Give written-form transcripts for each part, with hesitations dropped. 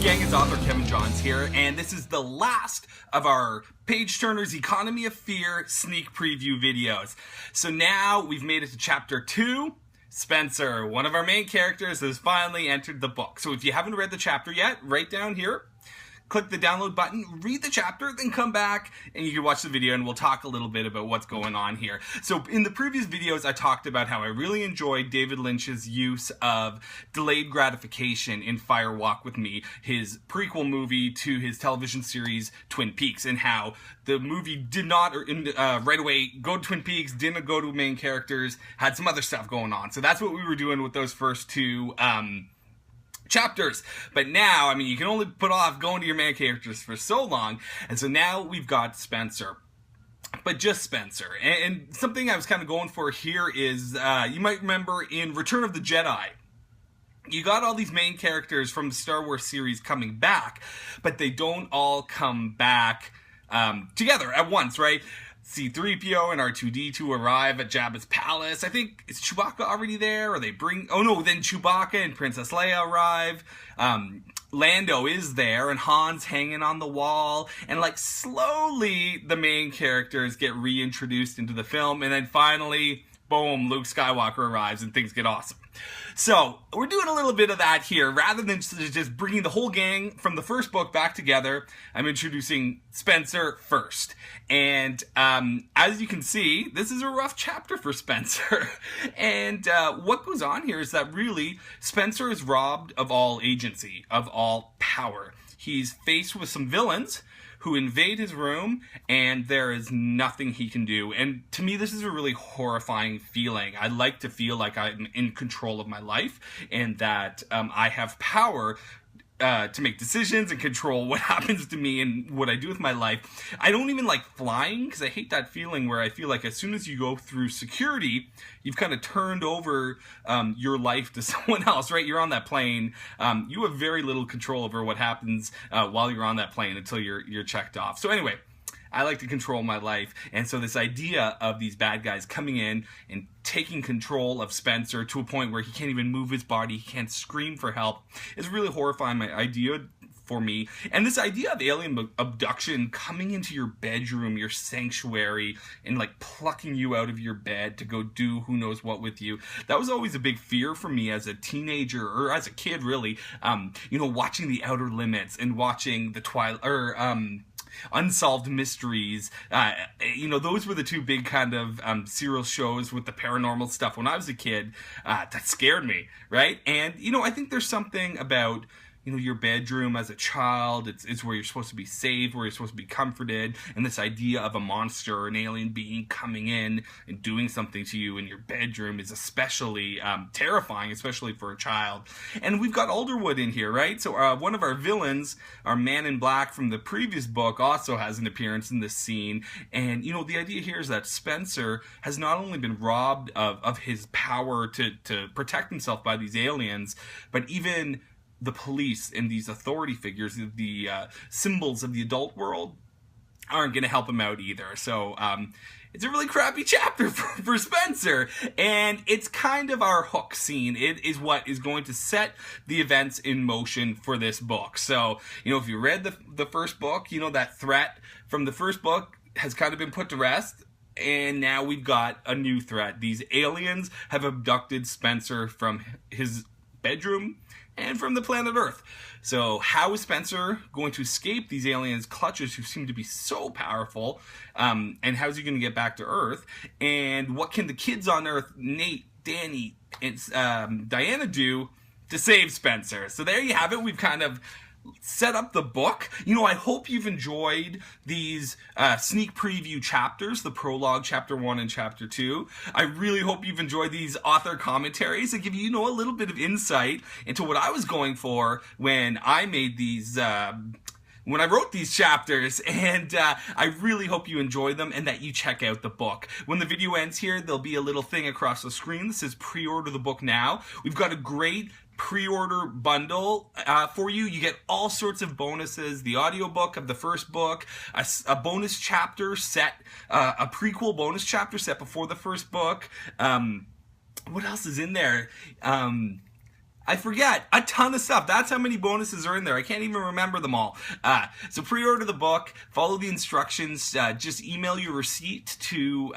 gang, it's author Kevin Johns here, and this is the last of our Page Turner's Economy of Fear sneak preview videos. So now we've made it to chapter 2. Spencer, one of our main characters, has finally entered the book. So if you haven't read the chapter yet, right down here, click the download button, read the chapter, then come back and you can watch the video and we'll talk a little bit about what's going on here. So in the previous videos, I talked about how I really enjoyed David Lynch's use of delayed gratification in Fire Walk with Me, his prequel movie to his television series Twin Peaks, and how the movie did not right away go to Twin Peaks, didn't go to main characters, had some other stuff going on. So that's what we were doing with those first two chapters. But now, I mean, you can only put off going to your main characters for so long, and so now we've got Spencer. But just Spencer. And something I was kind of going for here is, you might remember in Return of the Jedi, you got all these main characters from the Star Wars series coming back, but they don't all come back together at once, right? C-3PO and R2-D2 arrive at Jabba's palace. I think, is Chewbacca already there? Or they bring... Oh no, then Chewbacca and Princess Leia arrive. Lando is there, and Han's hanging on the wall. And like, slowly, the main characters get reintroduced into the film. And then finally, boom, Luke Skywalker arrives and things get awesome. So, we're doing a little bit of that here. Rather than just bringing the whole gang from the first book back together, I'm introducing Spencer first. And as you can see, this is a rough chapter for Spencer. And what goes on here is that really, Spencer is robbed of all agency, of all power. He's faced with some villains who invade his room, and there is nothing he can do. And to me, this is a really horrifying feeling. I like to feel like I'm in control of my life, and that I have power to make decisions and control what happens to me and what I do with my life. I don't even like flying, because I hate that feeling where I feel like as soon as you go through security, you've kind of turned over your life to someone else, right? You're on that plane. You have very little control over what happens while you're on that plane until you're checked off. So anyway, I like to control my life, and so this idea of these bad guys coming in and taking control of Spencer to a point where he can't even move his body, he can't scream for help, is really horrifying my idea for me. And this idea of alien abduction coming into your bedroom, your sanctuary, and like plucking you out of your bed to go do who knows what with you, that was always a big fear for me as a teenager, or as a kid really, watching The Outer Limits and watching the Unsolved Mysteries. Those were the two big kind of serial shows with the paranormal stuff when I was a kid that scared me, right? And, I think there's something about your bedroom as a child. It's where you're supposed to be safe, where you're supposed to be comforted, and this idea of a monster or an alien being coming in and doing something to you in your bedroom is especially terrifying, especially for a child. And we've got Alderwood in here, right? So one of our villains, our man in black from the previous book, also has an appearance in this scene. And, the idea here is that Spencer has not only been robbed of his power to protect himself by these aliens, but even the police and these authority figures, the symbols of the adult world, aren't going to help him out either. So it's a really crappy chapter for Spencer, and it's kind of our hook scene. It is what is going to set the events in motion for this book. So, if you read the first book, that threat from the first book has kind of been put to rest. And now we've got a new threat. These aliens have abducted Spencer from his bedroom and from the planet Earth. So how is Spencer going to escape these aliens' clutches who seem to be so powerful? And how's he going to get back to Earth? And what can the kids on Earth, Nate, Danny, and Diana, do to save Spencer? So there you have it. We've kind of set up the book. I hope you've enjoyed these sneak preview chapters, the prologue, chapter 1 and chapter 2. I really hope you've enjoyed these author commentaries that give you, a little bit of insight into what I was going for when I made these when I wrote these chapters, and I really hope you enjoy them and that you check out the book. When the video ends here, there'll be a little thing across the screen that says pre-order the book now. We've got a great pre-order bundle for you. You get all sorts of bonuses, the audiobook of the first book, a bonus chapter set, a prequel bonus chapter set before the first book. What else is in there? I forget, a ton of stuff. That's how many bonuses are in there. I can't even remember them all. So pre-order the book, follow the instructions, just email your receipt to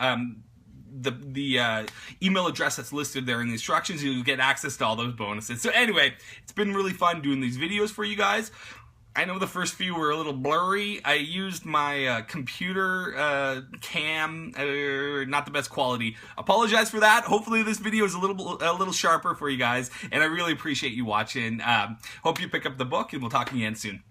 the email address that's listed there in the instructions. You'll get access to all those bonuses. So anyway, it's been really fun doing these videos for you guys. I know the first few were a little blurry. I used my computer cam, not the best quality. Apologize for that. Hopefully this video is a little sharper for you guys, and I really appreciate you watching. Hope you pick up the book, and we'll talk again soon.